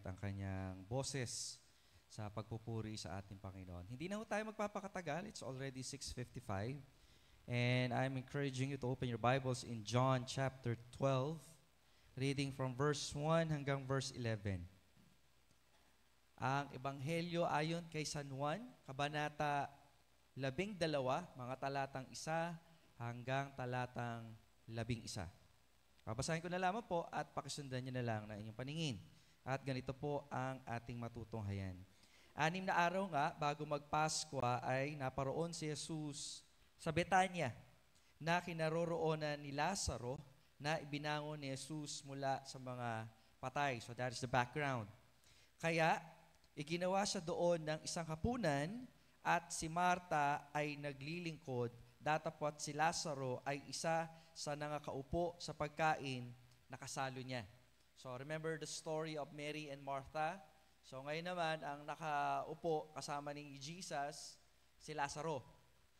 ang kanyang boses sa pagpupuri sa ating Panginoon. Hindi na ho tayo magpapakatagal. It's already 6:55. And I'm encouraging you to open your Bibles in John chapter 12, reading from verse 1 hanggang verse 11. Ang Ebanghelyo ayon kay San Juan, Kabanata 12, mga talatang 1 hanggang talatang 11. Babasahin ko na lamang po at pakisundan niyo na lang ng inyong paningin. At ganito po ang ating matutunghayan. 6 na araw nga bago magpaskwa ay naparoon si Jesus sa Betania na kinaroroonan ni Lazaro na ibinangon ni Jesus mula sa mga patay. So that is the background. Kaya iginawa siya doon ng isang hapunan at si Marta ay naglilingkod, datapwat si Lazaro ay isa sa nangakaupo sa pagkain na kasalo niya. So remember the story of Mary and Martha? So ngayon naman, ang nakaupo kasama ni Jesus, si Lazaro.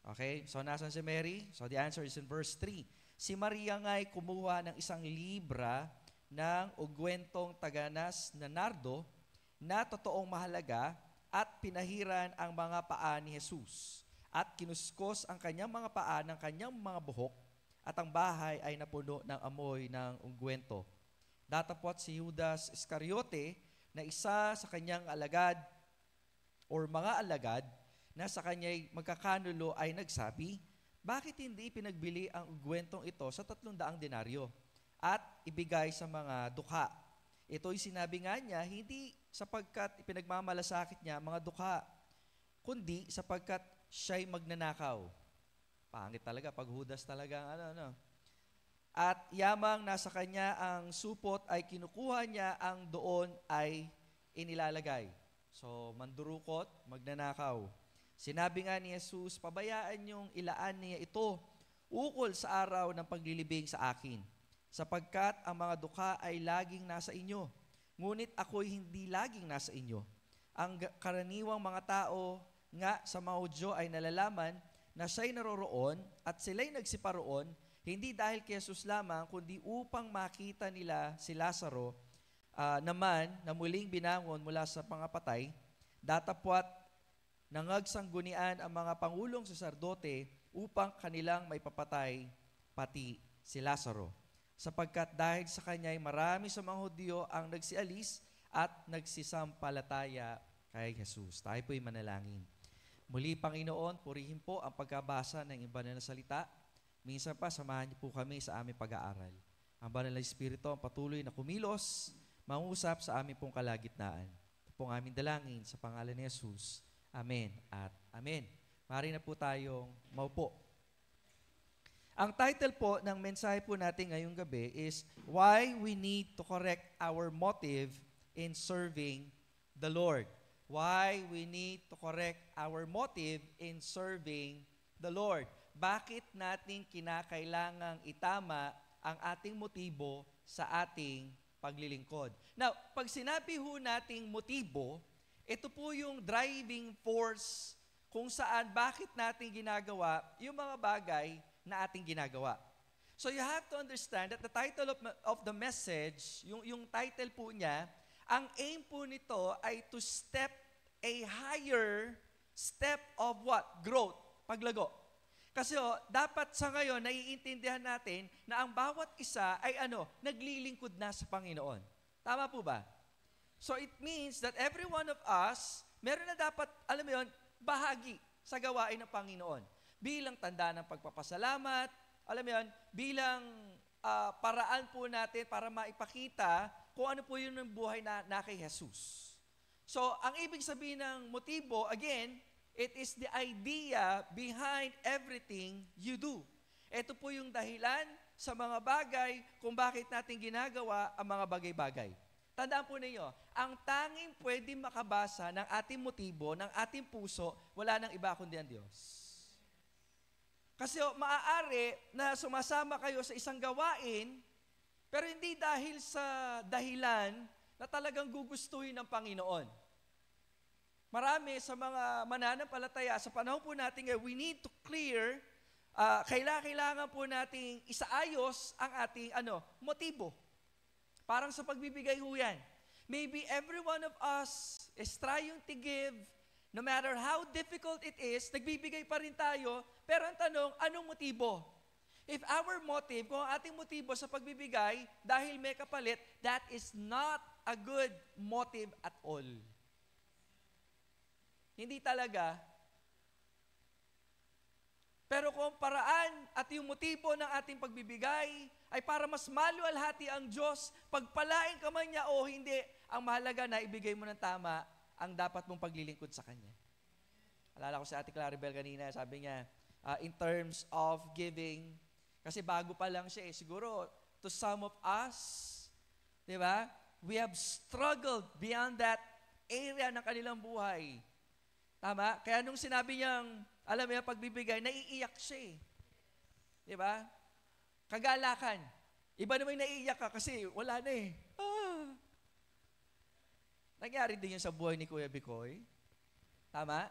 Okay? So nasan si Mary? So the answer is in verse 3. Si Maria nga'y kumuha ng 1 libra ng ugwentong taganas na nardo na totoong mahalaga at pinahiran ang mga paa ni Jesus. At kinuskos ang kanyang mga paa ng kanyang mga buhok at ang bahay ay napuno ng amoy ng ungwento. Datapwat si Judas Iscariote na isa sa kanyang alagad or mga alagad na sa kanya'y magkakanulo ay nagsabi, bakit hindi pinagbili ang ugwentong ito sa 300 denaryo at ibigay sa mga dukha? Ito'y sinabi nga niya, hindi sapagkat ipinagmamalasakit niya mga dukha, kundi sapagkat siya'y magnanakaw. Pangit talaga, pag Judas talaga, At yamang nasa kanya ang supot ay kinukuha niya, ang doon ay inilalagay. So, mandurukot, magnanakaw. Sinabi nga ni Jesus, pabayaan niyong ilaan niya ito ukol sa araw ng paglilibing sa akin, sapagkat ang mga dukha ay laging nasa inyo, ngunit ako'y hindi laging nasa inyo. Ang karaniwang mga tao nga sa mga Hudyo ay nalalaman na siya'y naroroon at sila'y nagsiparoon, hindi dahil kay Jesus lamang, kundi upang makita nila si Lazaro naman na muling binangon mula sa pangapatay, datapwat nangagsangunian ang mga pangulong saserdote upang kanilang maipapatay pati si Lazaro. Sapagkat dahil sa kanya'y marami sa mga Hudyo ang nagsialis at nagsisampalataya kay Jesus. Tayo po'y manalangin. Muli, Panginoon, purihin po ang pagkabasa ng iba na salita. Minsan pa, samahan niyo po kami sa aming pag-aaral. Ang Banal na Espiritu ang patuloy na kumilos, mangusap sa aming pong kalagitnaan. Ito pong aming dalangin sa pangalan ni Jesus. Amen at amen. Maaari na po tayong maupo. Ang title po ng mensahe po natin ngayong gabi is Why We Need to Correct Our Motive in Serving the Lord. Why we need to correct our motive in serving the Lord. Bakit natin kinakailangang itama ang ating motibo sa ating paglilingkod? Now, pag sinabi ho nating motibo, ito po yung driving force kung saan bakit natin ginagawa yung mga bagay na ating ginagawa. So you have to understand that the title of the message, yung title po niya, ang aim po nito ay to step a higher step of what? Growth, paglago. Kasi dapat sa ngayon, naiintindihan natin na ang bawat isa ay naglilingkod na sa Panginoon. Tama po ba? So it means that every one of us, meron na dapat, alam mo yun, bahagi sa gawain ng Panginoon. Bilang tanda ng pagpapasalamat, alam mo yun, bilang paraan po natin para maipakita kung ano po yun ng buhay na kay Jesus. So, ang ibig sabihin ng motibo, again, it is the idea behind everything you do. Ito po yung dahilan sa mga bagay kung bakit natin ginagawa ang mga bagay-bagay. Tandaan po ninyo, ang tanging pwede makabasa ng ating motibo, ng ating puso, wala nang iba kundi ang Diyos. Kasi maaari na sumasama kayo sa isang gawain, pero hindi dahil sa dahilan na talagang gugustuhin ng Panginoon. Marami sa mga mananampalataya, sa panahon po natin ngayon, we need to clear, kailangan po nating isaayos ang ating motibo. Parang sa pagbibigay ho yan. maybe every one of us is trying to give, no matter how difficult it is, nagbibigay pa rin tayo, pero ang tanong, anong motibo? If our motive, kung ang ating motibo sa pagbibigay, dahil may kapalit, that is not a good motive at all. Hindi talaga. Pero kung paraan at yung motibo ng ating pagbibigay ay para mas maluwalhati ang Diyos, pagpalain ka man niya o hindi, ang mahalaga na ibigay mo ng tama ang dapat mong paglilingkod sa Kanya. Alala ko si Ate Claribel kanina, sabi niya, in terms of giving, kasi bago pa lang siya siguro to some of us, di ba? We have struggled beyond that area ng kanilang buhay. Tama? Kaya nung sinabi niyang, alam mo yung pagbibigay, naiiyak siya Di ba? Kagalakan. Iba naman yung naiiyak ka kasi wala na Nangyari din yun sa buhay ni Kuya Bicoy. Tama?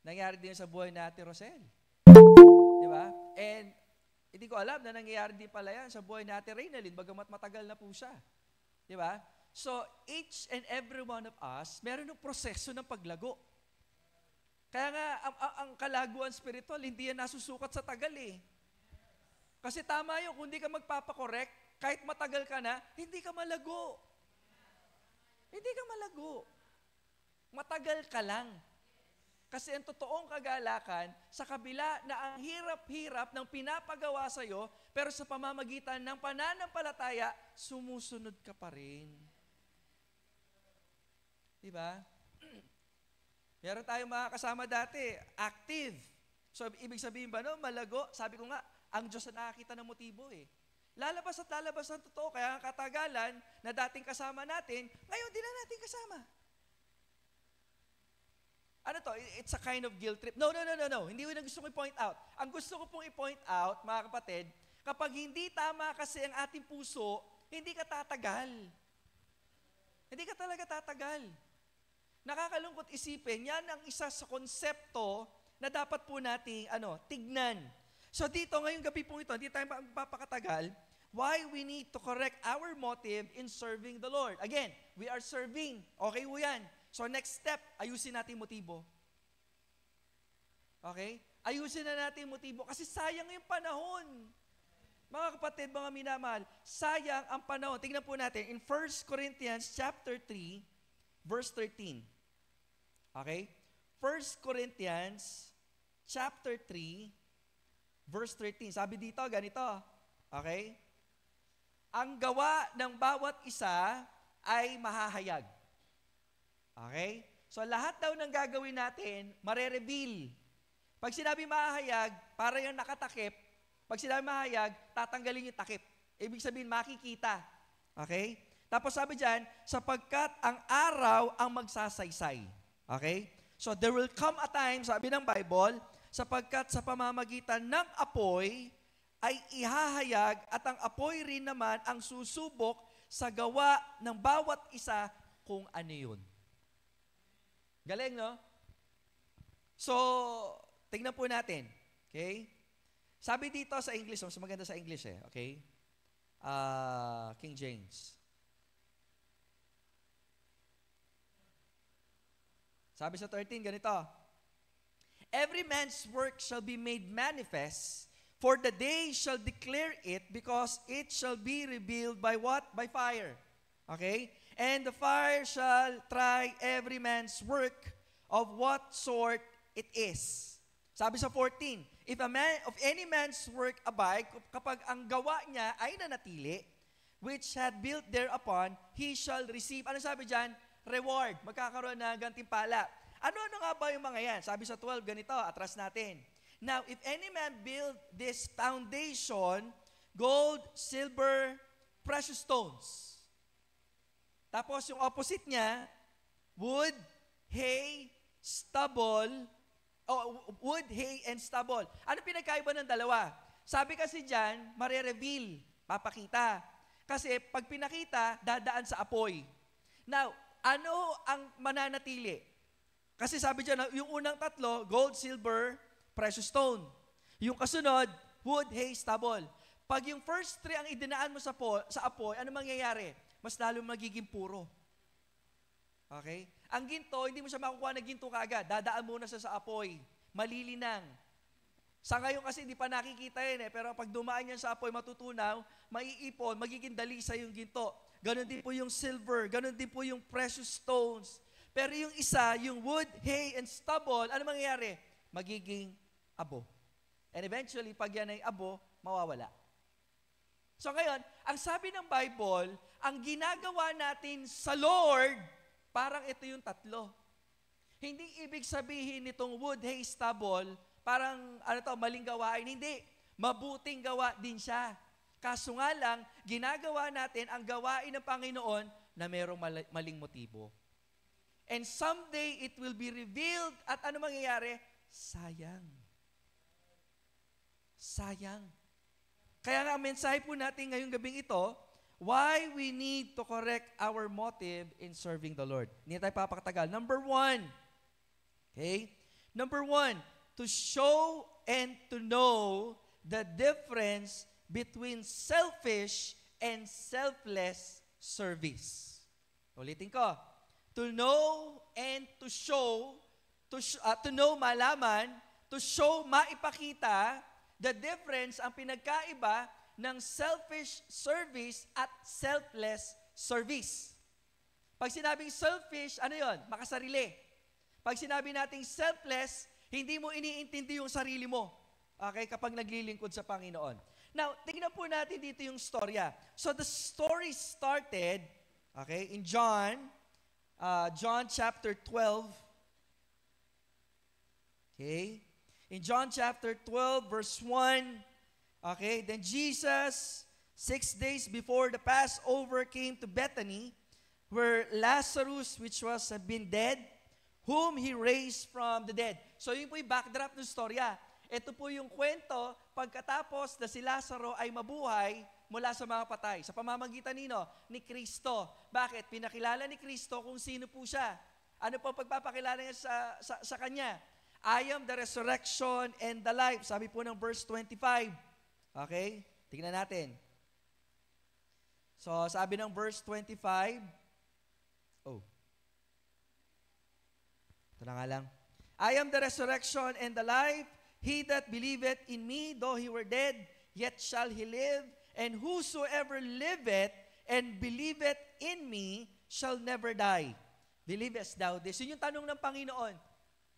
Nangyari din yun sa buhay ni Ate Rosel. Di ba? And hindi ko alam na nangyayari din pala yan sa buhay ni Ate Reynalyn, bagamat matagal na po siya. Di ba? So, each and every one of us, meron ng proseso ng paglago. Kaya nga, ang kalaguan spiritual, hindi yan nasusukat sa tagal Kasi tama yun, kung hindi ka magpapakorek, kahit matagal ka na, hindi ka malago. Hindi ka malago. Matagal ka lang. Kasi ang totoong kagalakan, sa kabila na ang hirap-hirap ng pinapagawa sa'yo, pero sa pamamagitan ng pananampalataya, sumusunod ka pa rin. Diba? Meron tayong mga kasama dati, active. So, ibig sabihin ba, malago? Sabi ko nga, ang Diyos na nakakita ng motibo Lalabas at lalabas ang totoo, kaya ang katagalan na dating kasama natin, ngayon din na natin kasama. Ano to? It's a kind of guilt trip. No. Hindi ko na gusto kong i-point out. Ang gusto ko pong i-point out, mga kapatid, kapag hindi tama kasi ang ating puso, hindi ka tatagal. Hindi ka talaga tatagal. Nakakalungkot isipin, yan ang isa sa konsepto na dapat po nating tignan. So dito, ngayong gabi po ito, hindi tayo magpapakatagal, why we need to correct our motive in serving the Lord. Again, we are serving. Okay po yan. So next step, ayusin natin motibo. Okay? Ayusin na natin motibo kasi sayang yung panahon. Mga kapatid, mga minamahal, sayang ang panahon. Tingnan po natin in 1 Corinthians chapter 3, verse 13. Okay? 1 Corinthians chapter 3, verse 13. Sabi dito, ganito. Okay? Ang gawa ng bawat isa ay mahahayag. Okay? So lahat daw ng gagawin natin, mare-reveal. Pag sinabi mahahayag, para yung nakatakip. Pag sinabi mahahayag, tatanggalin yung takip. Ibig sabihin, makikita. Okay? Tapos sabi dyan, sapagkat ang araw ang magsasaysay. Okay? So there will come a time, sabi ng Bible, sapagkat sa pamamagitan ng apoy, ay ihahayag at ang apoy rin naman ang susubok sa gawa ng bawat isa kung ano yun. Galing, no? So, tingnan po natin. Okay? Sabi dito sa English, mas maganda sa English okay? King James. Sabi sa 13, ganito. Every man's work shall be made manifest, for the day shall declare it, because it shall be revealed by what? By fire. Okay? And the fire shall try every man's work of what sort it is. Sabi sa 14, if any man's work abide, kapag ang gawa niya ay nanatili, which had built thereupon, he shall receive, ano sabi dyan? Reward. Magkakaroon na gantimpala. Ano nga ba yung mga yan? Sabi sa 12, ganito, atras natin. Now, if any man build this foundation, gold, silver, precious stones. Tapos yung opposite niya, wood, hay, stubble, wood, hay, and stubble. Ano pinagkaiba ng dalawa? Sabi kasi dyan, mare-reveal, papakita. Kasi pag pinakita, dadaan sa apoy. Now, ano ang mananatili? Kasi sabi dyan, yung unang tatlo, gold, silver, precious stone. Yung kasunod, wood, hay, stubble. Pag yung first three ang idinaan mo sa apoy, ano mangyayari? Mas lalo magiging puro. Okay? Ang ginto, hindi mo siya makukuha na ginto kaagad. Dadaan muna siya sa apoy. Malilinang. Sa ngayon kasi hindi pa nakikita yan pero pag dumaan yan sa apoy, matutunaw, maiipon, magiging dalisa yung ginto. Ganon din po yung silver, ganon din po yung precious stones. Pero yung isa, yung wood, hay, and stubble, ano mangyayari? Magiging abo. And eventually, pag yan ay abo, mawawala. So ngayon, ang sabi ng Bible, ang ginagawa natin sa Lord, parang ito yung tatlo. Hindi ibig sabihin nitong wood, hay, stubble, parang maling gawain. Hindi. Mabuting gawa din siya. Kaso nga lang, ginagawa natin ang gawain ng Panginoon na mayroong maling motibo. And someday, it will be revealed at ano mangyayari? Sayang. Sayang. Kaya nga, ang mensahe po natin ngayong gabing ito, why we need to correct our motive in serving the Lord. Hindi tayo papakatagal. Number 1, okay? Number 1, to show and to know the difference between selfish and selfless service. Ulitin ko. To know and to show, to know, malaman, to show, maipakita, the difference, ang pinagkaiba ng selfish service at selfless service. Pag sinabing selfish, ano yon? Makasarili. Pag sinabi nating selfless, hindi mo iniintindi yung sarili mo. Okay? Kapag naglilingkod sa Panginoon. Now, tingnan po natin dito yung storya. So the story started, okay, in John chapter 12. Okay? In John chapter 12, verse 1, okay, then Jesus, 6 days before the Passover, came to Bethany, where Lazarus, which was been dead, whom he raised from the dead. So yun po yung backdrop ng storya. Ito po yung kwento, pagkatapos na si Lazaro ay mabuhay mula sa mga patay. Sa pamamagitan ni Kristo. Bakit? Pinakilala ni Kristo kung sino po siya. Ano po pagpapakilala niya sa Kanya? I am the resurrection and the life. Sabi po ng verse 25. Okay? Tingnan natin. So, sabi ng verse 25. Ito na nga lang. I am the resurrection and the life. He that believeth in me, though he were dead, yet shall he live. And whosoever liveth and believeth in me shall never die. Believest thou this? Yun yung tanong ng Panginoon.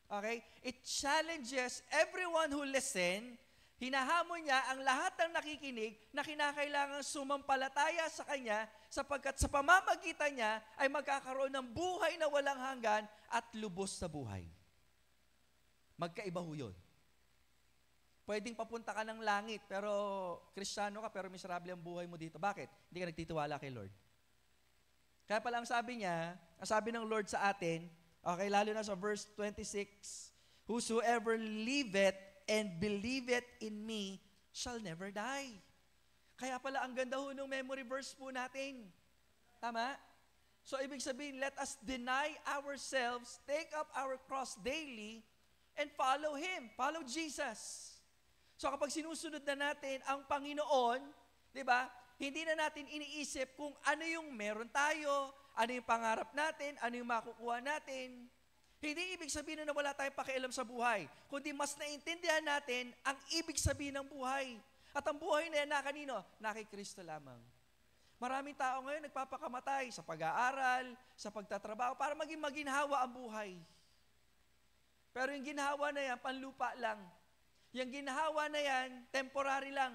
Okay? It challenges everyone who listen. Hinahamon niya ang lahat ng nakikinig na kinakailangan sumampalataya sa Kanya sapagkat sa pamamagitan niya ay magkakaroon ng buhay na walang hanggan at lubos sa buhay. Magkaiba ho yun. Pwedeng papunta ka ng langit, pero Kristiyano ka, pero miserable ang buhay mo dito. Bakit? Hindi ka nagtitiwala kay Lord. Kaya pala ang sabi niya, ang sabi ng Lord sa atin, okay, lalo na sa verse 26, whosoever liveth and believeth in me shall never die. Kaya pala ang ganda ho ng memory verse po natin. Tama? So ibig sabihin, let us deny ourselves, take up our cross daily, and follow Him. Follow Jesus. So kapag sinusunod na natin ang Panginoon, di ba, hindi na natin iniisip kung ano yung meron tayo, ano yung pangarap natin, ano yung makukuha natin. Hindi ibig sabihin na wala tayong pakialam sa buhay, kundi mas naintindihan natin ang ibig sabihin ng buhay. At ang buhay na yan na kanino? Na kay Kristo lamang. Maraming tao ngayon nagpapakamatay sa pag-aaral, sa pagtatrabaho, para maging maginhawa ang buhay. Pero yung ginhawa na yan, panlupa lang. Yung ginhawa na yan, temporary lang.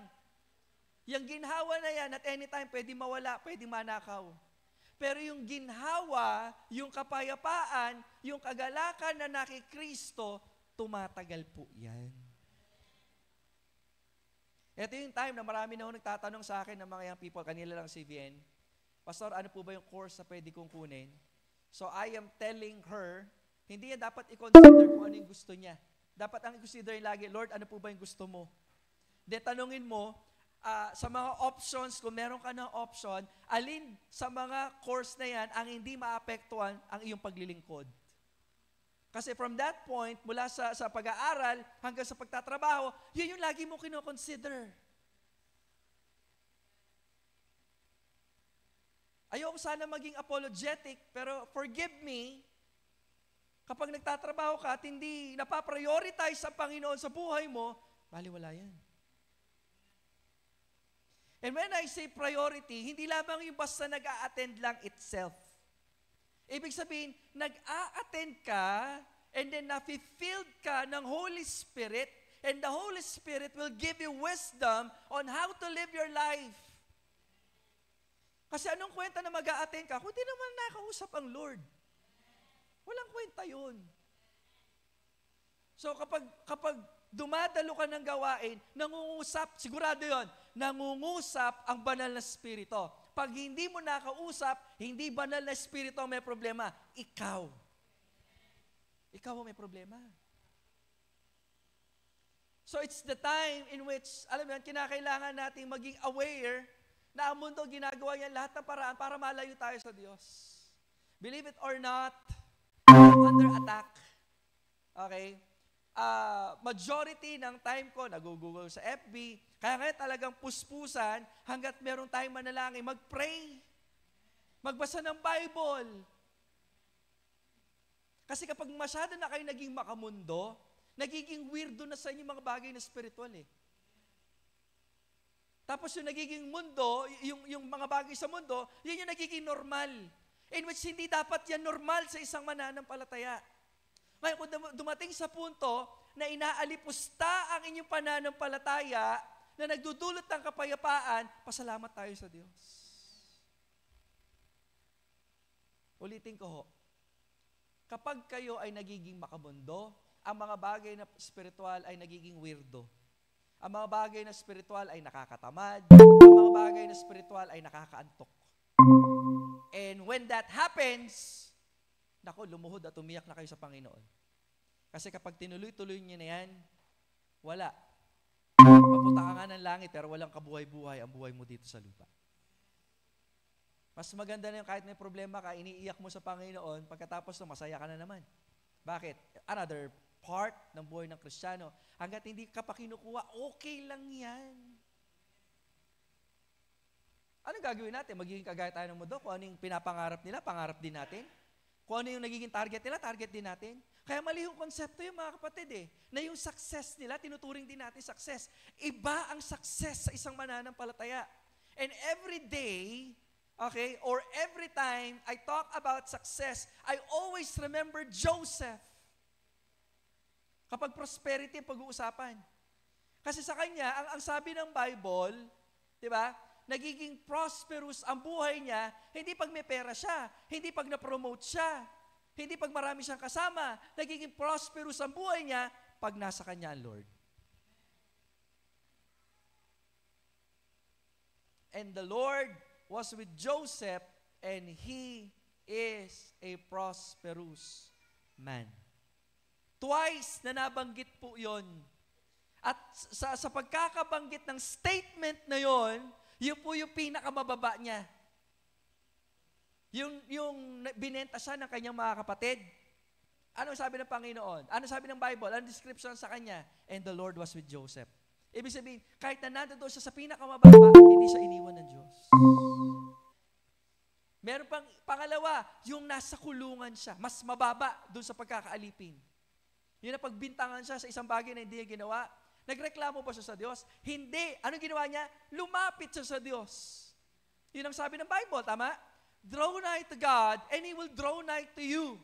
Yung ginhawa na yan, at anytime, pwede mawala, pwede manakaw. Pero yung ginhawa, yung kapayapaan, yung kagalakan na na kay Kristo, tumatagal po yan. Ito yung time na marami na nagtatanong sa akin ng mga young people, kanila lang CVN, Pastor, ano po ba yung course na pwede kong kunin? So I am telling her, hindi niya dapat i-consider kung ano yung gusto niya. Dapat ang i-consider lagi, Lord, ano po ba yung gusto mo? Then tanungin mo, sa mga options, kung meron ka ng option, alin sa mga course na yan ang hindi maapektuhan ang iyong paglilingkod? Kasi from that point, mula sa pag-aaral hanggang sa pagtatrabaho, yun yung lagi mo kino-consider. Ayoko sana maging apologetic, pero forgive me, kapag nagtatrabaho ka at hindi napaprioritize sa Panginoon sa buhay mo, baliwala yan. And when I say priority, hindi lamang yung basta nag-a-attend lang itself. Ibig sabihin, nag-a-attend ka and then na-filled ka ng Holy Spirit and the Holy Spirit will give you wisdom on how to live your life. Kasi anong kwenta na mag-a-attend ka kung di naman nakausap ang Lord? Walang kwenta yun. So kapag dumadalo ka ng gawain, nangungusap, sigurado yon, nangungusap ang banal na Espiritu. Pag hindi mo nakausap, hindi banal na Espiritu ang may problema, ikaw. Ikaw ang may problema. So it's the time in which, alam mo yan, kinakailangan nating maging aware na ang mundo ginagawa yan lahat ng paraan para malayo tayo sa Diyos. Believe it or not, under attack. Okay? Majority ng time ko, nag-google sa FB, kaya ngayon talagang puspusan hanggat meron tayong manalangin, mag-pray, magbasa ng Bible. Kasi kapag masyado na kayo naging makamundo, nagiging weirdo na sa inyo mga bagay na spiritual eh. Tapos yung nagiging mundo, yung mga bagay sa mundo, yun yung nagiging normal. In which hindi dapat yan normal sa isang mananampalataya. Ngayon, kung dumating sa punto na inaalipusta ang inyong pananampalataya na nagdudulot ng kapayapaan, pasalamat tayo sa Diyos. Ulitin ko ho. Kapag kayo ay nagiging makamundo, ang mga bagay na spiritual ay nagiging weirdo. Ang mga bagay na spiritual ay nakakatamad. Ang mga bagay na spiritual ay nakakaantok. And when that happens, naku, lumuhod at umiyak na kayo sa Panginoon. Kasi kapag tinuloy-tuloy niyo na yan, wala. Papunta ka nga ng langit, pero walang kabuhay-buhay ang buhay mo dito sa lupa. Mas maganda na yung kahit may problema ka, iniiyak mo sa Panginoon, pagkatapos na masaya ka na naman. Bakit? Another part ng buhay ng Kristiyano, hanggat hindi ka pa kinukuha, okay lang yan. Anong gagawin natin? Magiging kagaya tayo ng mundo? Kung ano yung pinapangarap nila, pangarap din natin. Kung ano yung nagiging target nila, target din natin. Kaya mali yung konsepto yung mga kapatid eh, na yung success nila, tinuturing din natin success. Iba ang success sa isang mananampalataya. And every day, okay, or every time I talk about success, I always remember Joseph. Kapag prosperity ang pag-uusapan. Kasi sa kanya, ang sabi ng Bible, di ba, nagiging prosperous ang buhay niya, hindi pag may pera siya, hindi pag na-promote siya, hindi pag marami siyang kasama, nagiging prosperous ang buhay niya pag nasa kanya ang Lord. And the Lord was with Joseph, and he is a prosperous man. Twice na nabanggit po yon. At sa pagkakabanggit ng statement na yon, yun po yung pinakamababa niya. Yung binenta siya ng kanyang mga kapatid. Anong sabi ng Panginoon? Anong sabi ng Bible? Anong description sa kanya? And the Lord was with Joseph. Ibig sabihin, kahit na nandoon siya sa pinakamababa, hindi siya iniwan ng Diyos. Meron pang pangalawa, yung nasa kulungan siya, mas mababa doon sa pagkakaalipin. Yun na pagbintangan siya sa isang bagay na hindi niya ginawa. Nagreklamo ba siya sa Diyos? Hindi. Anong ginawa niya? Lumapit siya sa Diyos. Yun ang sabi ng Bible, tama? Draw nigh to God, and He will draw nigh to you.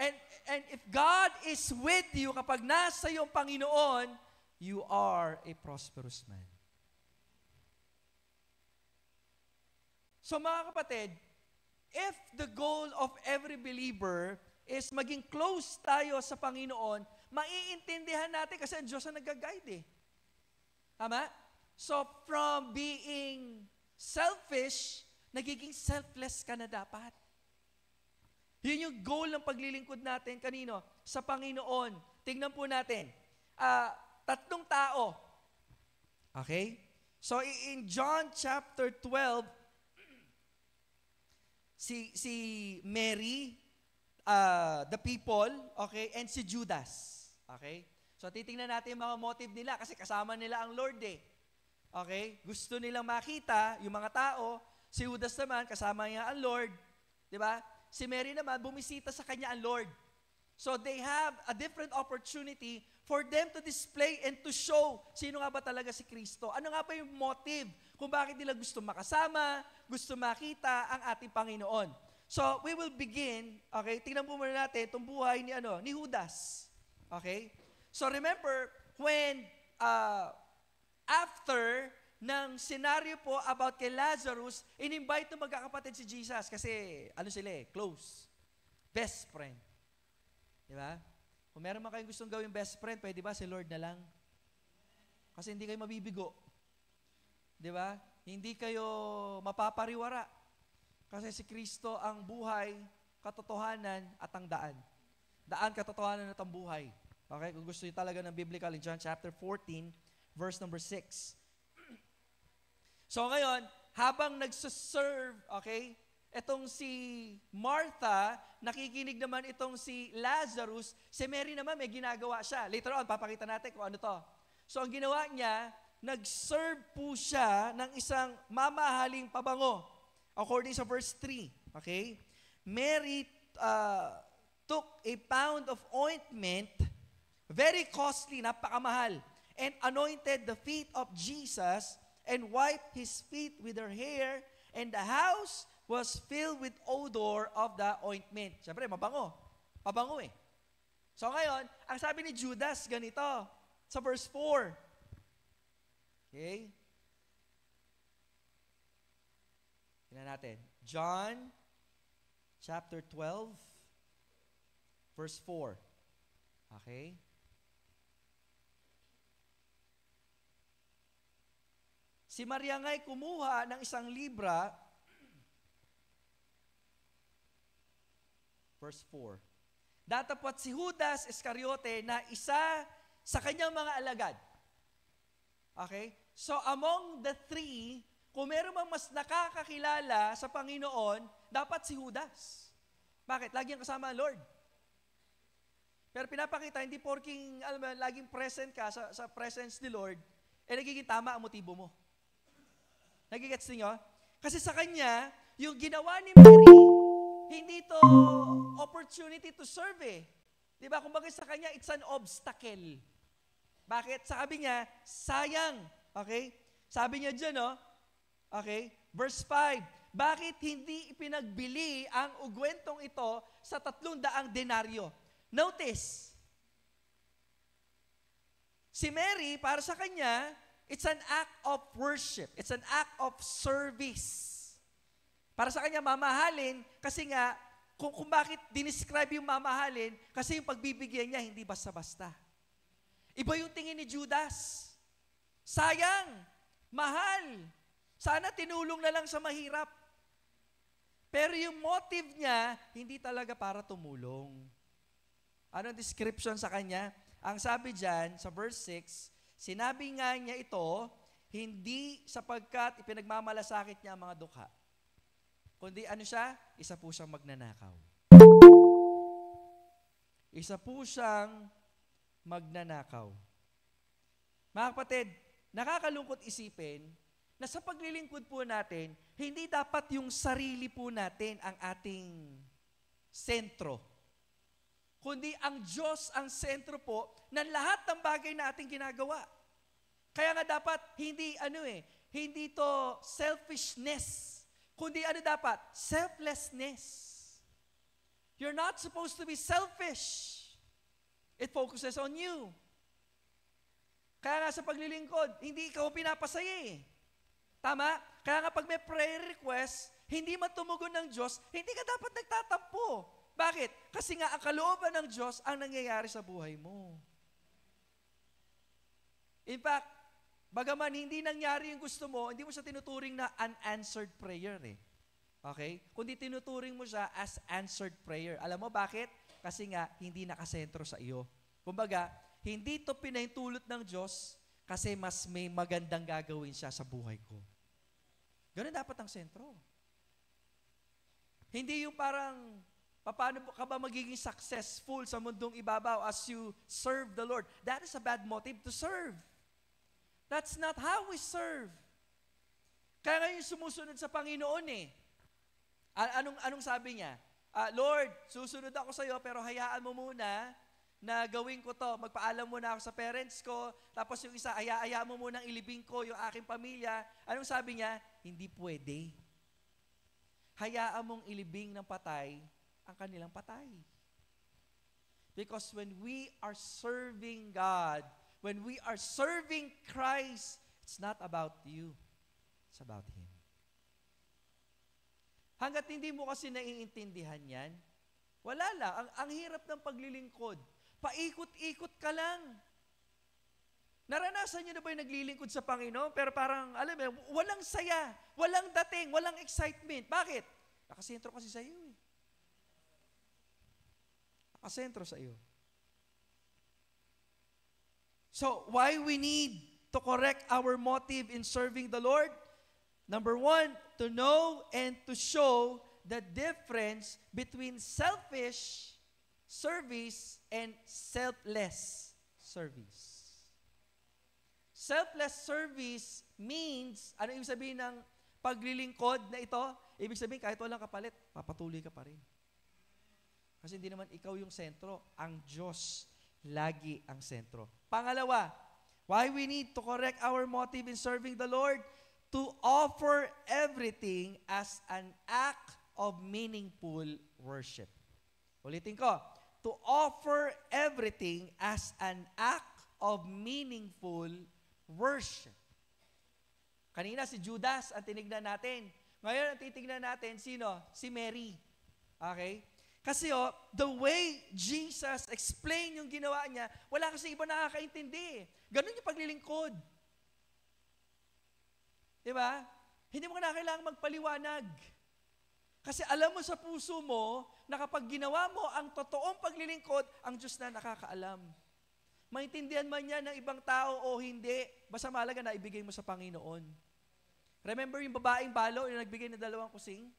And if God is with you, kapag nasa iyong Panginoon, you are a prosperous man. So mga kapatid, if the goal of every believer is maging close tayo sa Panginoon, maiintindihan natin kasi ang Diyos ang nag-guide eh. Tama? So from being selfish, nagiging selfless ka na dapat. Yun yung goal ng paglilingkod natin kanino? Sa Panginoon. Tingnan po natin. Tatlong tao. Okay? So in John chapter 12, si Mary, the people, okay, and si Judas. Okay? So titingnan natin yung mga motive nila kasi kasama nila ang Lord eh. Okay? Gusto nilang makita yung mga tao Si Judas naman, kasama niya ang Lord. Di ba? Si Mary naman, bumisita sa kanya ang Lord. So they have a different opportunity for them to display and to show sino nga ba talaga si Kristo. Ano nga ba yung motive kung bakit nila gusto makasama, gusto makita ang ating Panginoon. So we will begin, okay, tingnan po muna natin itong buhay ni Judas. Okay? So remember, when after ng senaryo po about kay Lazarus, in-invite ng magkakapatid si Jesus kasi sila close. Best friend. Di ba? Kung meron man kayong gustong gawing best friend, pwede ba si Lord na lang? Kasi hindi kayo mabibigo. Di ba? Hindi kayo mapapariwara. Kasi si Kristo ang buhay, katotohanan at ang daan. Daan, katotohanan at ang buhay. Okay? Kung gusto niyo talaga ng biblical, in John chapter 14, verse number 6. So ngayon, habang nagsaserve, okay, itong si Martha, nakikinig naman itong si Lazarus, si Mary naman may ginagawa siya. Later on, papakita natin kung ano to. So ang ginawa niya, nag-serve po siya ng isang mamahaling pabango. According sa verse 3, okay? Mary took a pound of ointment, very costly, napakamahal, and anointed the feet of Jesus and wiped his feet with her hair, and the house was filled with odor of the ointment. Siyempre, mabango. Pabango eh. So ngayon, ang sabi ni Judas, ganito, sa verse 4. Okay? Tingnan natin. John chapter 12, verse 4. Okay? Si Maria nga'y kumuha ng isang libra, verse 4. Datapwat si Judas Iscariote na isa sa kanyang mga alagad. Okay? So among the three, kung meron mang mas nakakakilala sa Panginoon, dapat si Judas. Bakit? Lagi ang kasama ang Lord. Pero pinapakita, hindi porking laging present ka sa presence ni Lord, nagiging tama ang motibo mo. Nagigets niyo? Kasi sa kanya, yung ginawa ni Mary, hindi to opportunity to serve eh. Diba? Kumbaga sa kanya, it's an obstacle. Bakit? Sabi niya, sayang. Okay? Sabi niya dyan, no? Okay? Verse 5, bakit hindi ipinagbili ang ugwentong ito sa 300 denaryo? Notice, si Mary, para sa kanya, it's an act of worship. It's an act of service. Para sa kanya, mamahalin, kasi nga, kung bakit dinescribe yung mamahalin, kasi yung pagbibigyan niya, hindi basta-basta. Iba yung tingin ni Judas. Sayang, mahal. Sana tinulong na lang sa mahirap. Pero yung motive niya, hindi talaga para tumulong. Anong description sa kanya? Ang sabi dyan, sa verse 6, sinabi nga niya ito, hindi sapagkat ipinagmamalasakit niya ang mga dukha. Kundi ano siya? Isa po siyang magnanakaw. Isa po siyang magnanakaw. Mga kapatid, nakakalungkot isipin na sa paglilingkod po natin, hindi dapat yung sarili po natin ang ating sentro. Kundi ang Diyos ang sentro po ng lahat ng bagay na ating ginagawa. Kaya nga dapat hindi to selfishness, kundi ano dapat? Selflessness. You're not supposed to be selfish. It focuses on you. Kaya nga sa paglilingkod, hindi ikaw pinapasaya eh. Tama? Kaya nga pag may prayer request, hindi man tumugon ng Diyos, hindi ka dapat nagtatampo. Bakit? Kasi nga ang kalooban ng Diyos ang nangyayari sa buhay mo. In fact, bagaman hindi nangyari yung gusto mo, hindi mo siya tinuturing na unanswered prayer eh. Okay? Kundi tinuturing mo siya as answered prayer. Alam mo bakit? Kasi nga, hindi nakasentro sa iyo. Kumbaga, hindi ito pinahintulot ng Diyos kasi mas may magandang gagawin siya sa buhay ko. Ganun dapat ang sentro. Hindi yung parang, paano ka ba magiging successful sa mundong ibabaw as you serve the Lord? That is a bad motive to serve. That's not how we serve. Kaya ngayon sumusunod sa Panginoon eh. Anong sabi niya? Lord, susunod ako sa iyo pero hayaan mo muna na gawin ko to. Magpaalam muna ako sa parents ko. Tapos yung isa, hayaan mo muna ilibing ko yung aking pamilya. Anong sabi niya? Hindi pwede. Hayaan mong ilibing ng patay ang kanilang patay. Because when we are serving God, when we are serving Christ, it's not about you. It's about Him. Hanggat hindi mo kasi naiintindihan yan, wala lang. Ang hirap ng paglilingkod. Paikot-ikot ka lang. Naranasan niyo na ba yung naglilingkod sa Panginoon? Pero parang, alam mo, walang saya, walang dating, walang excitement. Bakit? Nakasentro kasi sa iyo eh. Nakasentro sa iyo. So, why we need to correct our motive in serving the Lord? Number one, to know and to show the difference between selfish service and selfless service. Selfless service means, ano ibig sabihin ng paglilingkod na ito? Ibig sabihin, kahit walang kapalit, papatuloy ka pa rin. Kasi hindi naman ikaw yung sentro, ang Diyos lagi ang sentro. Pangalawa, why we need to correct our motive in serving the Lord? To offer everything as an act of meaningful worship. Ulitin ko, to offer everything as an act of meaningful worship. Kanina si Judas ang tinignan natin. Ngayon ang titignan natin, sino? Si Mary. Okay? Kasi the way Jesus explained yung ginawa niya, wala kasi iba nakakaintindi. Ganun yung paglilingkod. Diba? Hindi mo na kailangang magpaliwanag. Kasi alam mo sa puso mo na kapag ginawa mo ang totoong paglilingkod, ang Diyos na nakakaalam. Maintindihan man yan ng ibang tao o hindi, basta mahalaga na ibigay mo sa Panginoon. Remember yung babaeng balo, yung nagbigay ng 2 kusing?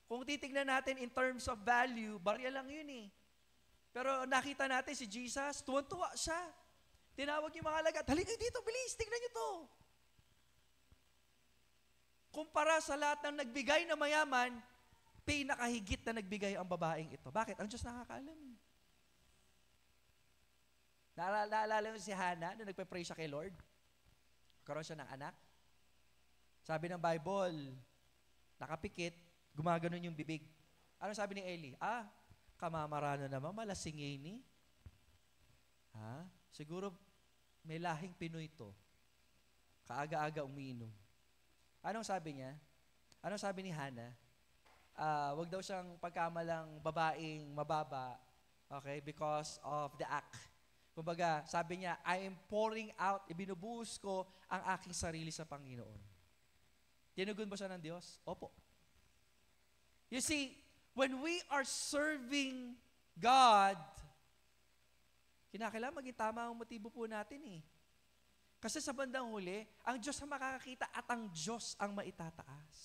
Kung titignan natin in terms of value, barya lang yun eh. Pero nakita natin si Jesus, tuwan-tuwa siya. Tinawag yung mga alagad, halika dito, bilis, tignan nyo to. Kumpara sa lahat ng nagbigay na mayaman, pinakahigit na nagbigay ang babaeng ito. Bakit? Ang Diyos nakakaalam. Naalala mo si Hannah nung nagpe-pray siya kay Lord? Karoon siya ng anak. Sabi ng Bible, nakapikit, gumaganon yung bibig. Ano sabi ni Eli? Kamamarano naman, malasingay ni. Siguro may lahing Pinoy to. Kaaga-aga umiinom. Anong sabi niya? Anong sabi ni Hannah? Wag daw siyang pagkamalang babaeng mababa, okay, because of the act. Kumbaga, sabi niya, I am pouring out, ibinubuhos ko ang aking sarili sa Panginoon. Tinugon ba siya ng Diyos? Opo. You see, when we are serving God, kinakailangan maging tama ang motibo po natin eh. Kasi sa bandang huli, ang Diyos ang makakakita at ang Diyos ang maitataas.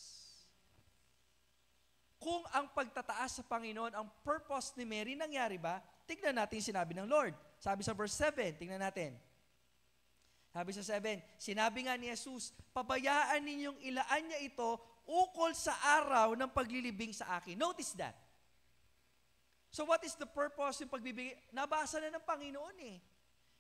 Kung ang pagtataas sa Panginoon, ang purpose ni Mary, nangyari ba? Tignan natin yung sinabi ng Lord. Sabi sa verse 7, tignan natin. Sabi sa 7, sinabi nga ni Jesus, pabayaan ninyong ilaan niya ito ukol sa araw ng paglilibing sa akin. Notice that. So what is the purpose yung pagbibigay? Nabasa na ng Panginoon eh.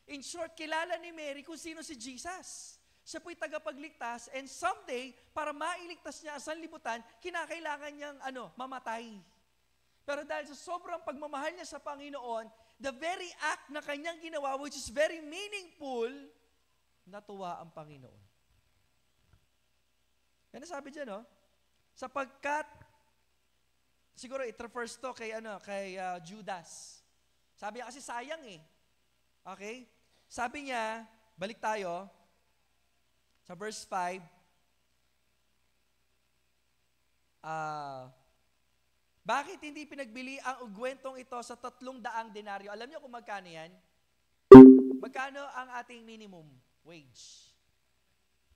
In short, kilala ni Mary kung sino si Jesus. Siya po'y tagapagligtas and someday, para mailigtas niya ang sanlibutan, kinakailangan niyang mamatay. Pero dahil sa sobrang pagmamahal niya sa Panginoon, the very act na kanyang ginawa, which is very meaningful, natuwa ang Panginoon. Yan ang sabi dyan, sapagkat, siguro it refers to kay Judas. Sabi niya kasi sayang eh. Okay? Sabi niya, balik tayo, sa verse 5, bakit hindi pinagbili ang ugwentong ito sa 300 denaryo? Alam niyo kung magkano yan? Magkano ang ating minimum wage?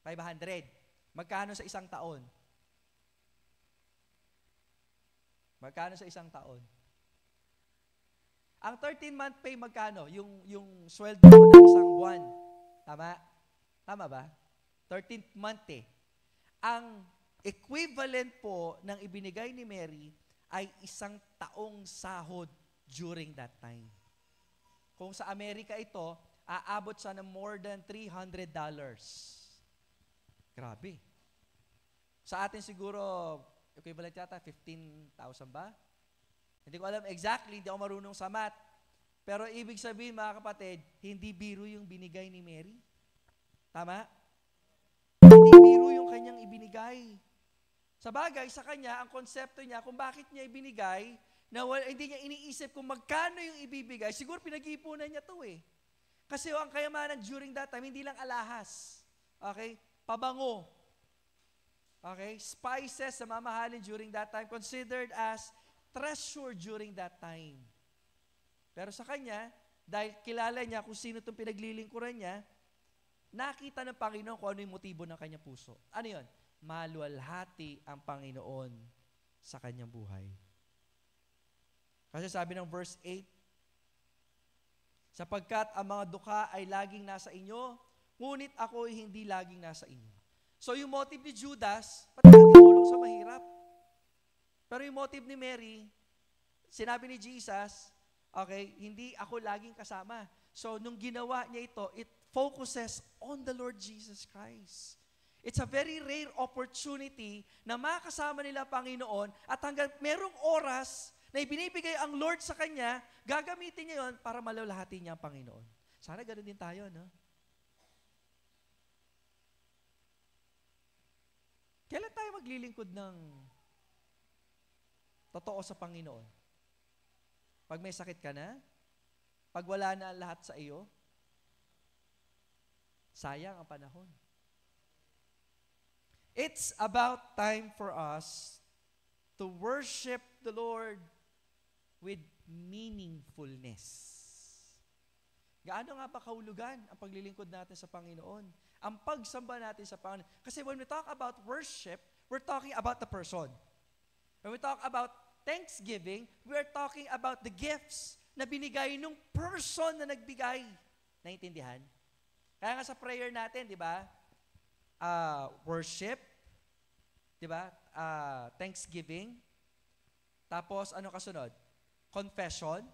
500. Magkano sa isang taon? Magkano sa isang taon? Ang 13-month pay magkano? Yung sweldo mo ng isang buwan. Tama? Tama ba? 13th month eh. ang equivalent po ng ibinigay ni Mary ay 1 taong sahod during that time. Kung sa Amerika ito, aabot siya ng more than $300. Grabe. Sa atin siguro, equivalent yata, 15,000 ba? Hindi ko alam exactly, hindi ako marunong sa math. Pero ibig sabihin, mga kapatid, hindi biro yung binigay ni Mary. Tama? Hindi biro yung kanyang ibinigay. Sa bagay, sa kanya, ang konsepto niya, kung bakit niya ibinigay, na hindi niya iniisip kung magkano yung ibibigay, siguro pinag-iipunan niya to eh. Kasi ang kayamanan during that time, hindi lang alahas. Okay? Pabango. Okay? Spices na mamahalin during that time, considered as treasure during that time. Pero sa kanya, dahil kilala niya kung sino itong pinaglilingkuran niya, nakita ng Panginoon kung ano yung motibo ng kanyang puso. Ano yun? Maluwalhati ang Panginoon sa kanyang buhay. Kasi sabi ng verse 8, sapagkat ang mga dukha ay laging nasa inyo, ngunit ako ay hindi laging nasa inyo. So yung motive ni Judas, pati tulong sa mahirap. Pero yung motive ni Mary, sinabi ni Jesus, okay, hindi ako laging kasama. So nung ginawa niya ito, it focuses on the Lord Jesus Christ. It's a very rare opportunity na makasama nila Panginoon at hanggang merong oras na ibinibigay ang Lord sa kanya, gagamitin niya yon para malalahati niya ang Panginoon. Sana ganoon din tayo, no? Kailan tayo maglilingkod ng totoo sa Panginoon? Pag may sakit ka na? Pag wala na lahat sa iyo? Sayang ang panahon. It's about time for us to worship the Lord with meaningfulness. Gaano nga ba kahulugan ang paglilingkod natin sa Panginoon? Ang pagsamba natin sa Panginoon. Kasi when we talk about worship, we're talking about the person. When we talk about thanksgiving, we're talking about the gifts na binigay nung person na nagbigay. Naintindihan? Kaya nga sa prayer natin, di ba? Worship, di ba? Thanksgiving. Tapos, ano kasunod? Confession,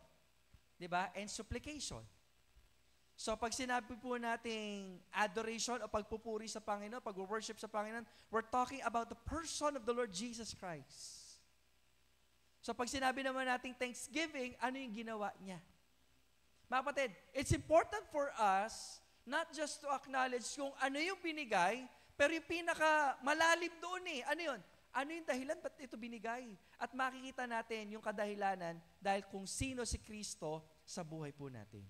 di ba? And supplication. So, pag sinabi po nating adoration o pagpupuri sa Panginoon, pag-worship sa Panginoon, we're talking about the person of the Lord Jesus Christ. So, pag sinabi naman nating thanksgiving, ano yung ginawa niya? Mga kapatid, it's important for us not just to acknowledge kung ano yung binigay, pero yung pinaka-malalim doon eh. Ano yun? Ano yung dahilan ba't ito binigay? At makikita natin yung kadahilanan dahil kung sino si Kristo sa buhay po natin.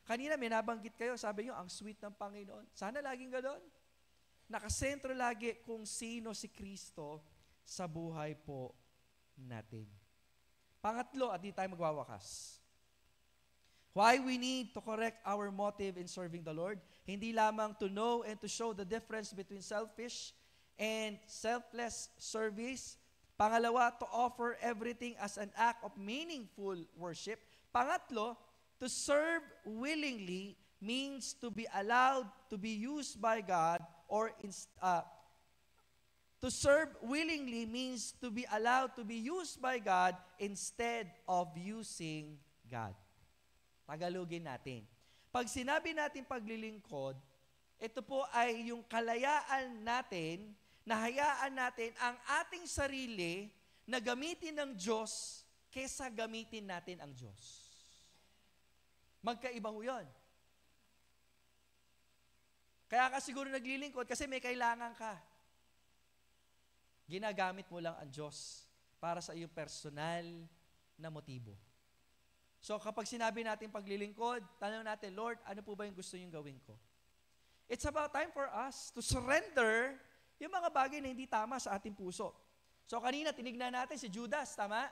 Kanina may nabanggit kayo, sabi nyo, ang sweet ng Panginoon. Sana laging gano'n. Nakasentro lagi kung sino si Kristo sa buhay po natin. Pangatlo, at di tayo magwawakas. Why we need to correct our motive in serving the Lord. Hindi lamang to know and to show the difference between selfish and selfless service. Pangalawa, to offer everything as an act of meaningful worship. Pangatlo, to serve willingly means to be allowed to be used by God or to serve willingly means to be allowed to be used by God instead of using God. Tagalogin natin. Pag sinabi natin paglilingkod, ito po ay yung kalayaan natin, na hayaan natin ang ating sarili na gamitin ng Diyos kesa gamitin natin ang Diyos. Magkaiba ho yun. Kaya ka siguro naglilingkod kasi may kailangan ka. Ginagamit mo lang ang Diyos para sa iyong personal na motibo. So kapag sinabi natin paglilingkod, tanong natin, Lord, ano po ba yung gusto niyong gawin ko? It's about time for us to surrender yung mga bagay na hindi tama sa ating puso. So kanina, tinignan natin si Judas, tama?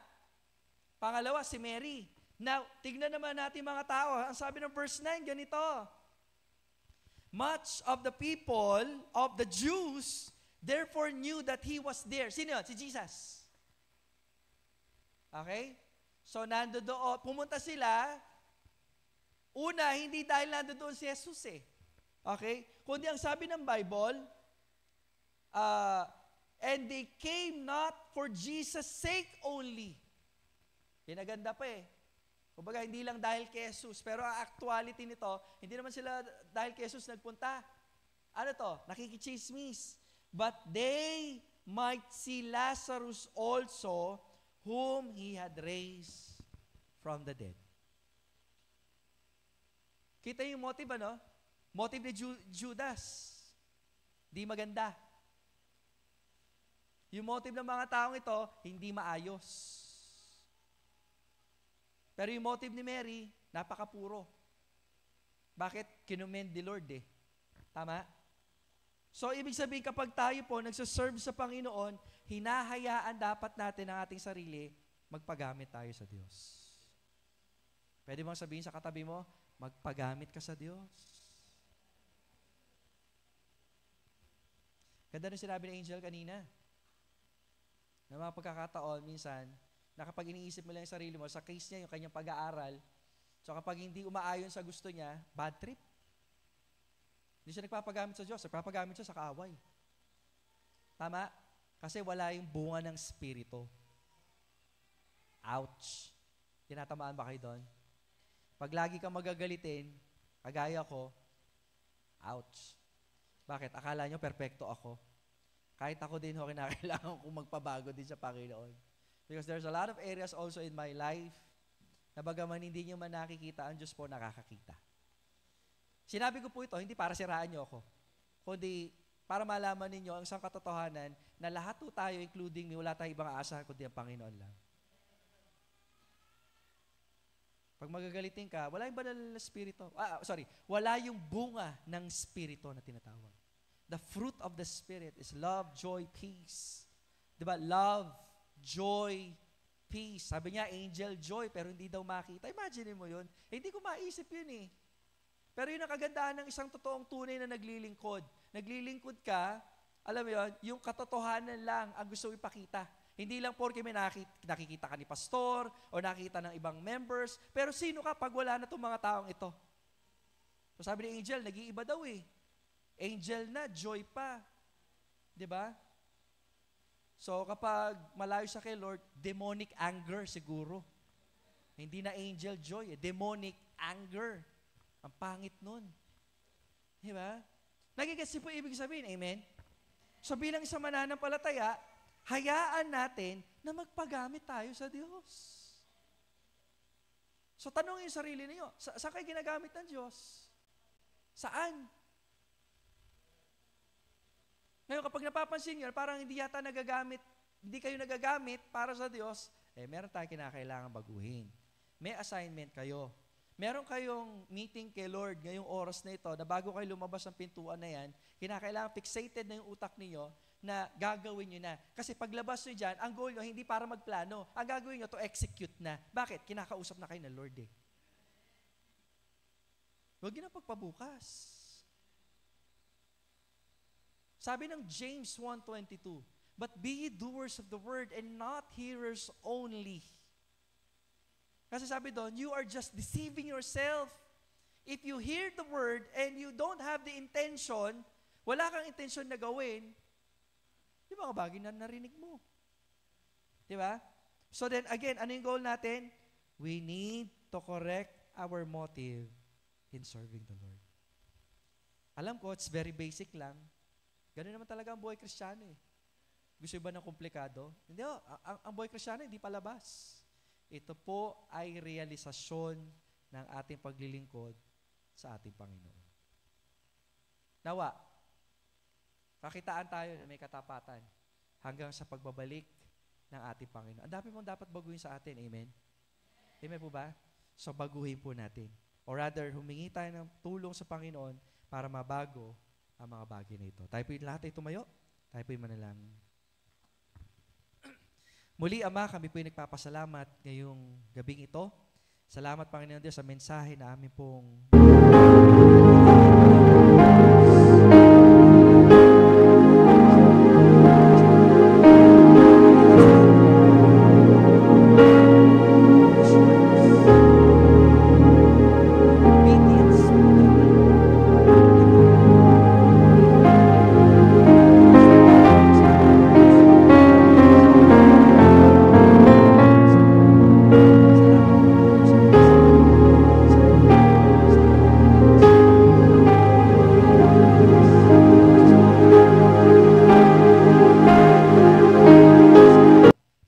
Pangalawa, si Mary. Now, tignan naman natin mga tao. Ang sabi ng verse 9, ganito. Much of the people of the Jews therefore knew that he was there. Sino yun? Si Jesus. Okay? So, nandoon, pumunta sila. Una, hindi dahil nandoon si Jesus eh. Okay? Kundi ang sabi ng Bible, And they came not for Jesus' sake only. Pinaganda pa eh. Kumbaga, hindi lang dahil kay Jesus. Pero ang actuality nito, hindi naman sila dahil kay Jesus nagpunta. Ano to? Nakikichismis. But they might see Lazarus also, whom he had raised from the dead. Kita yung motive, ano? Motive ni Judas. Di maganda. Yung motive ng mga taong ito, hindi maayos. Pero yung motive ni Mary, napakapuro. Bakit? Kinummend the Lord eh. Tama? So, ibig sabihin, kapag tayo po nagsaserve sa Panginoon, hinahayaan dapat natin ang ating sarili, magpagamit tayo sa Diyos. Pwede mong sabihin sa katabi mo, magpagamit ka sa Diyos. Ganda rin sinabi ni Angel kanina. Na mga pagkakataon, minsan, na kapag iniisip mo lang yung sarili mo, sa case niya, yung kanyang pag-aaral, so kapag hindi umaayon sa gusto niya, bad trip. Hindi siya nagpapagamit sa Diyos, nagpapagamit siya sa kaaway. Tama? Kasi wala yung bunga ng Espiritu. Ouch! Tinatamaan ba kayo doon? Pag lagi kang magagalitin, kagaya ko, ouch! Bakit? Akala nyo perfecto ako. Kahit ako din, kinakailangan kong magpabago din sa Panginoon. Because there's a lot of areas also in my life na bagaman hindi nyo man nakikita, ang Diyos po nakakakita. Sinabi ko po ito, hindi para siraan nyo ako, kundi para malaman ninyo ang isang katotohanan na lahat po tayo, including me, wala tayong ibang aasahan kundi ang Panginoon lang. Pag magagalitin ka, wala yung banal na spirito. Wala yung bunga ng spirito na tinatawag. The fruit of the Spirit is love, joy, peace. Diba? Love, joy, peace. Sabi niya, angel joy, pero hindi daw makita. Imagine mo yun. Hindi ko maisip yun eh. Pero yun ang kagandahan ng isang totoong tunay na naglilingkod. Naglilingkod ka, alam mo yun, yung katotohanan lang ang gusto ipakita. Hindi lang porke may nakikita ka ni pastor o nakita ng ibang members, pero sino ka pag wala na itong mga taong ito? So sabi ni Angel, nag-iiba daw eh. Angel na, joy pa. Diba? So kapag malayo siya kay Lord, demonic anger siguro. Hindi na angel joy, demonic anger. Ang pangit nun. Diba? Nagigets po ibig sabihin, amen? So bilang isang mananampalataya, hayaan natin na magpagamit tayo sa Diyos. So tanongin yung sarili niyo, saan kayo ginagamit ng Diyos? Saan? Ngayon, kapag napapansin nyo, parang hindi yata nagagamit, hindi kayo nagagamit para sa Diyos, meron tayong kinakailangan baguhin. May assignment kayo. Meron kayong meeting kay Lord ngayong oras na ito, na bago kayo lumabas ng pintuan na yan, kinakailangan fixated na yung utak niyo na gagawin nyo na. Kasi paglabas nyo dyan, ang goal nyo, hindi para magplano. Ang gagawin nyo, to execute na. Bakit? Kinakausap na kayo ng Lord eh. Huwag yun ang pagpabukas. Sabi ng James 1:22, but be ye doers of the word and not hearers only. Kasi sabi doon, you are just deceiving yourself. If you hear the word and you don't have the intention, wala kang intention na gawin, di ba mga bagay na narinig mo? Di ba? So then again, ano yung goal natin? We need to correct our motive in serving the Lord. Alam ko, it's very basic lang. Ganun naman talaga ang buhay Kristiyano eh. Gusto ba ng komplikado? Hindi ang buhay Kristiyano hindi palabas. Ito po ay realisasyon ng ating paglilingkod sa ating Panginoon. Nawa, kakitaan tayo na may katapatan hanggang sa pagbabalik ng ating Panginoon. Ang dami mong dapat baguhin sa atin. Amen? Amen po ba? So baguhin po natin. Or rather, humingi tayo ng tulong sa Panginoon para mabago ang mga bagay na ito. Tayo po yung lahat ay tumayo. Tayo po yung manalangin. Muli, Ama, kami po yung nagpapasalamat ngayong gabing ito. Salamat, Panginoon Diyos, sa mensahe na amin pong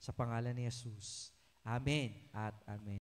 sa pangalan ni Jesus. Amen at amen.